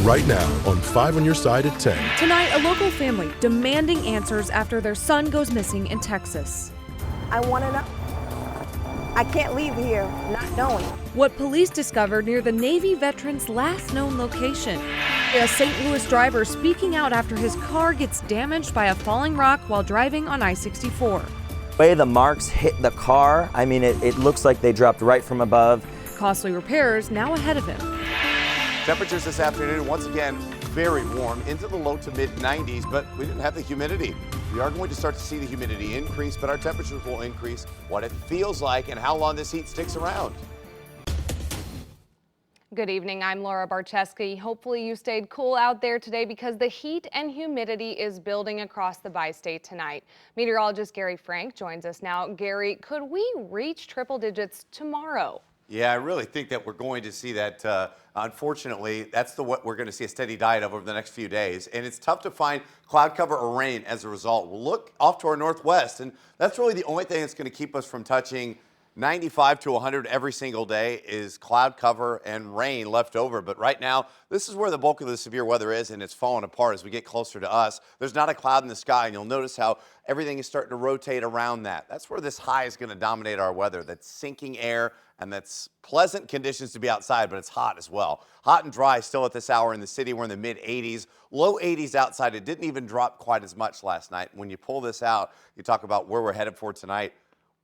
right now on 5 on Your Side at 10. Tonight, a local family demanding answers after their son goes missing in Texas. I want to know. I can't leave here not knowing. What police discovered near the Navy veteran's last known location. A St. Louis driver speaking out after his car gets damaged by a falling rock while driving on I-64. The way the marks hit the car, I mean, it looks like they dropped right from above. Costly repairs now ahead of him. Temperatures this afternoon, once again, very warm, into the low to mid 90s, but we didn't have the humidity. We are going to start to see the humidity increase, but our temperatures will increase. What it feels like and how long this heat sticks around. Good evening, I'm Laura Barcheski. Hopefully you stayed cool out there today because the heat and humidity is building across the bi-state tonight. Meteorologist Gary Frank joins us now. Gary, could we reach triple digits tomorrow? Yeah, I really think that we're going to see that. Unfortunately, that's what we're going to see a steady diet of over the next few days. And it's tough to find cloud cover or rain as a result. We'll look off to our northwest, and that's really the only thing that's going to keep us from touching 95 to 100 every single day is cloud cover and rain left over. But right now, this is where the bulk of the severe weather is, and it's falling apart as we get closer to us. There's not a cloud in the sky, and you'll notice how everything is starting to rotate around that. That's where this high is going to dominate our weather. That's sinking air, and that's pleasant conditions to be outside, but it's hot as well. Hot and dry still at this hour in the city. We're in the mid 80s, low 80s outside. It didn't even drop quite as much last night. When you pull this out, you talk about where we're headed for tonight.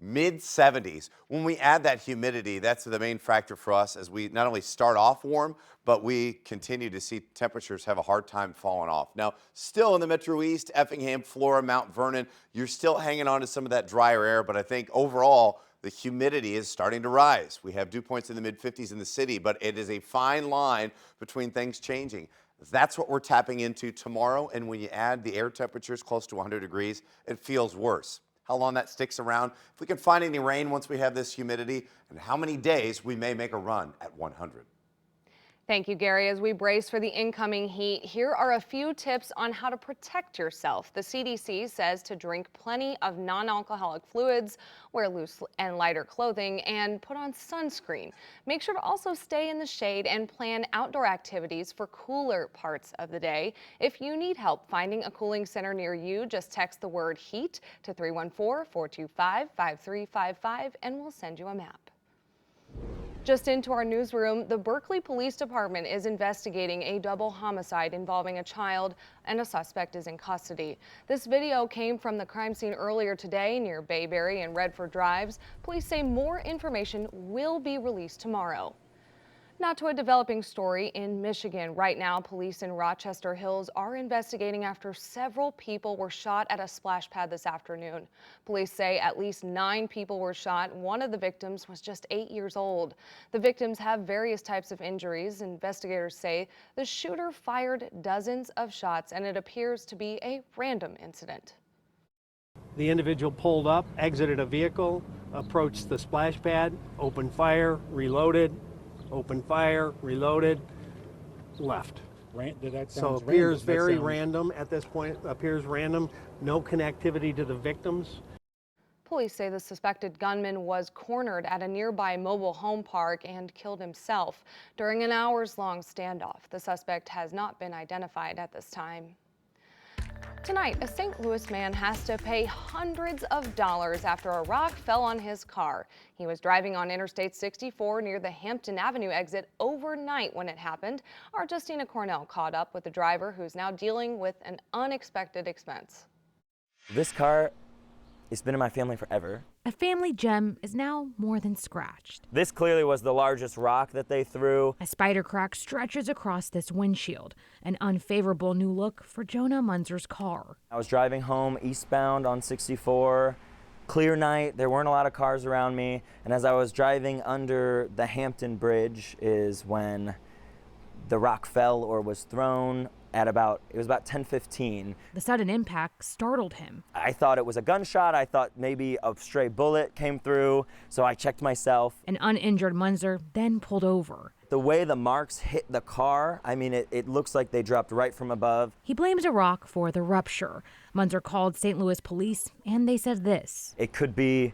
Mid 70s. When we add that humidity, that's the main factor for us as we not only start off warm, but we continue to see temperatures have a hard time falling off. Now, still in the Metro East, Effingham, Flora, Mount Vernon, you're still hanging on to some of that drier air, but I think overall, the humidity is starting to rise. We have dew points in the mid 50s in the city, but it is a fine line between things changing. That's what we're tapping into tomorrow, and when you add the air temperatures close to 100 degrees, it feels worse. How long that sticks around, if we can find any rain once we have this humidity, and how many days we may make a run at 100. Thank you, Gary. As we brace for the incoming heat, here are a few tips on how to protect yourself. The CDC says to drink plenty of non-alcoholic fluids, wear loose and lighter clothing, and put on sunscreen. Make sure to also stay in the shade and plan outdoor activities for cooler parts of the day. If you need help finding a cooling center near you, just text the word HEAT to 314-425-5355 and we'll send you a map. Just into our newsroom, the Berkeley Police Department is investigating a double homicide involving a child, and a suspect is in custody. This video came from the crime scene earlier today near Bayberry and Redford Drives. Police say more information will be released tomorrow. Now to a developing story in Michigan. Right now, police in Rochester Hills are investigating after several people were shot at a splash pad this afternoon. Police say at least 9 people were shot. One of the victims was just 8 years old. The victims have various types of injuries. Investigators say the shooter fired dozens of shots, and it appears to be a random incident. The individual pulled up, exited a vehicle, approached the splash pad, opened fire, reloaded, opened fire, reloaded, left. So appears very random at this point, appears random, no connectivity to the victims. Police say the suspected gunman was cornered at a nearby mobile home park and killed himself during an hours-long standoff. The suspect has not been identified at this time. Tonight, a St. Louis man has to pay hundreds of dollars after a rock fell on his car. He was driving on Interstate 64 near the Hampton Avenue exit overnight when it happened. Our Justina Cornell caught up with the driver, who's now dealing with an unexpected expense. This car, it's been in my family forever. A family gem is now more than scratched. This clearly was the largest rock that they threw. A spider crack stretches across this windshield, an unfavorable new look for Jonah Munzer's car. I was driving home eastbound on 64, clear night, there weren't a lot of cars around me, and as I was driving under the Hampton Bridge is when the rock fell or was thrown. It was about 10:15. The sudden impact startled him. I thought it was a gunshot. I thought maybe a stray bullet came through, so I checked myself. An uninjured Munzer then pulled over. The way the marks hit the car, I mean, it looks like they dropped right from above. He blames a rock for the rupture. Munzer called St. Louis police, and they said this. It could be,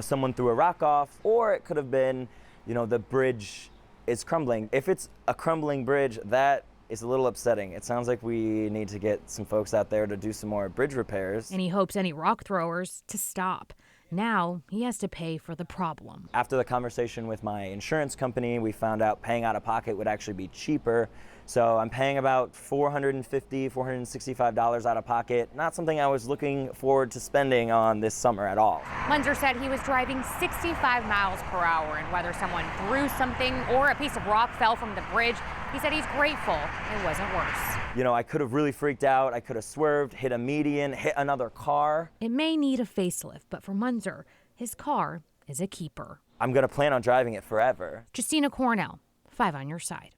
someone threw a rock off, or it could have been, the bridge is crumbling. If it's a crumbling bridge, that It's a little upsetting. It sounds like we need to get some folks out there to do some more bridge repairs. And he hopes any rock throwers to stop. Now he has to pay for the problem. After the conversation with my insurance company, we found out paying out of pocket would actually be cheaper. So I'm paying about $450, $465 out of pocket. Not something I was looking forward to spending on this summer at all. Munzer said he was driving 65 miles per hour, and whether someone threw something or a piece of rock fell from the bridge, he said he's grateful it wasn't worse. You know, I could have really freaked out. I could have swerved, hit a median, hit another car. It may need a facelift, but for Munzer, his car is a keeper. I'm gonna plan on driving it forever. Justina Cornell, 5 on your side.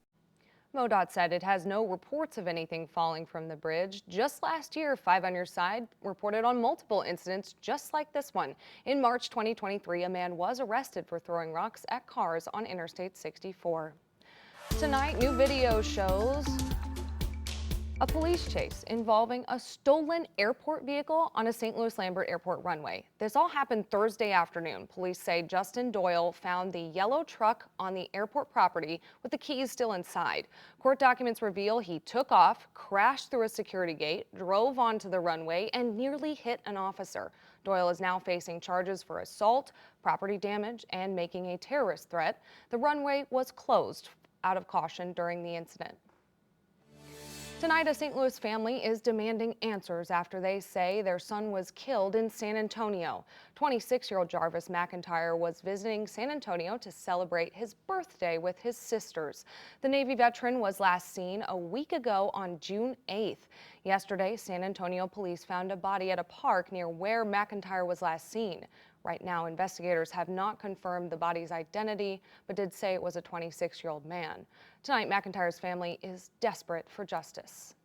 MoDOT said it has no reports of anything falling from the bridge. Just last year, 5 on your side reported on multiple incidents just like this one. In March 2023, a man was arrested for throwing rocks at cars on Interstate 64. Tonight, new video shows a police chase involving a stolen airport vehicle on a St. Louis Lambert Airport runway. This all happened Thursday afternoon. Police say Justin Doyle found the yellow truck on the airport property with the keys still inside. Court documents reveal he took off, crashed through a security gate, drove onto the runway, and nearly hit an officer. Doyle is now facing charges for assault, property damage, and making a terrorist threat. The runway was closed out of caution during the incident. Tonight, a St. Louis family is demanding answers after they say their son was killed in San Antonio. 26-year-old Jarvis McIntyre was visiting San Antonio to celebrate his birthday with his sisters. The Navy veteran was last seen a week ago on June 8th. Yesterday, San Antonio police found a body at a park near where McIntyre was last seen. Right now, investigators have not confirmed the body's identity, but did say it was a 26-year-old man. Tonight, McIntyre's family is desperate for justice.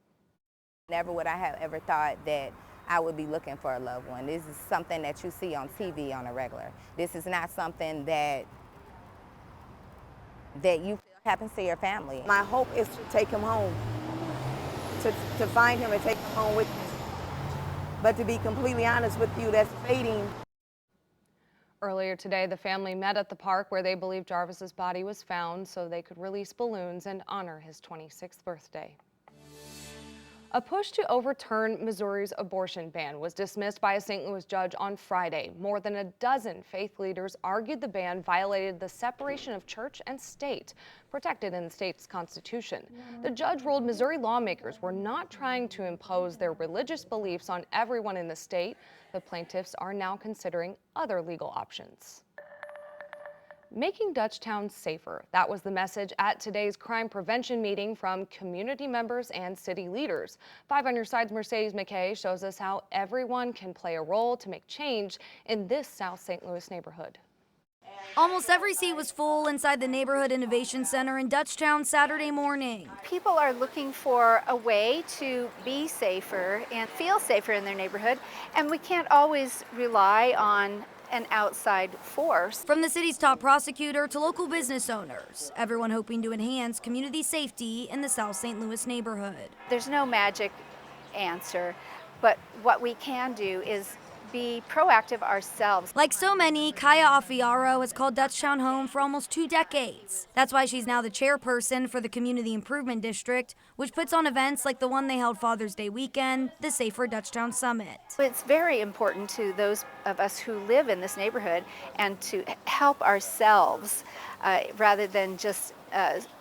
Never would I have ever thought that I would be looking for a loved one. This is something that you see on TV on a regular. This is not something that you feel happens to your family. My hope is to take him home, to find him and take him home with me. But to be completely honest with you, that's fading. Earlier today, the family met at the park where they believe Jarvis's body was found so they could release balloons and honor his 26th birthday. A push to overturn Missouri's abortion ban was dismissed by a St. Louis judge on Friday. More than a dozen faith leaders argued the ban violated the separation of church and state, protected in the state's constitution. The judge ruled Missouri lawmakers were not trying to impose their religious beliefs on everyone in the state. The plaintiffs are now considering other legal options. Making Dutchtown safer. That was the message at today's crime prevention meeting from community members and city leaders. 5 on your side's Mercedes McKay shows us how everyone can play a role to make change in this South St. Louis neighborhood. Almost every seat was full inside the Neighborhood Innovation Center in Dutchtown Saturday morning. People are looking for a way to be safer and feel safer in their neighborhood, and we can't always rely on an outside force. From the city's top prosecutor to local business owners, everyone hoping to enhance community safety in the South St. Louis neighborhood. There's no magic answer, but what we can do is be proactive ourselves. Like so many, Kaya Afiaro has called Dutchtown home for almost 2 decades. That's why she's now the chairperson for the Community Improvement District, which puts on events like the one they held Father's Day weekend, the Safer Dutchtown Summit. It's very important to those of us who live in this neighborhood and to help ourselves rather than just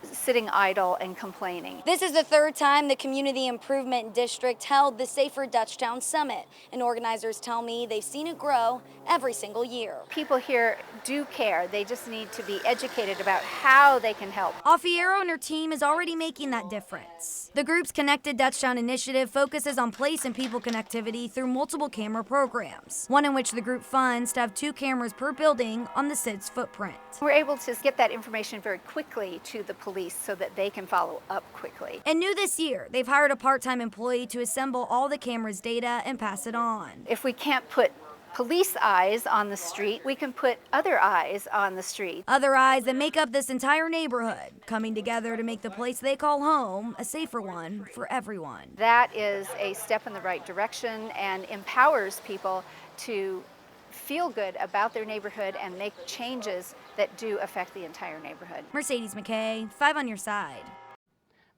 sitting idle and complaining. This is the 3rd time the Community Improvement District held the Safer Dutchtown Summit, and organizers tell me they've seen it grow every single year. People here do care. They just need to be educated about how they can help. Afiero and her team is already making that difference. The group's Connected Dutchtown initiative focuses on place and people connectivity through multiple camera programs, one in which the group funds to have 2 cameras per building on the SID's footprint. We're able to get that information very quickly to the police so that they can follow up quickly. And new this year, they've hired a part-time employee to assemble all the camera's data and pass it on. If we can't put police eyes on the street, we can put other eyes on the street. Other eyes that make up this entire neighborhood, coming together to make the place they call home a safer one for everyone. That is a step in the right direction and empowers people to feel good about their neighborhood and make changes that do affect the entire neighborhood. Mercedes McKay, 5 on your side.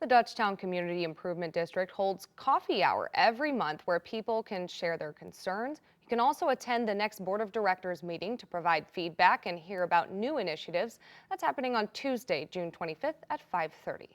The Dutchtown Community Improvement District holds coffee hour every month where people can share their concerns. You can also attend the next Board of Directors meeting to provide feedback and hear about new initiatives. That's happening on Tuesday, June 25th at 5:30.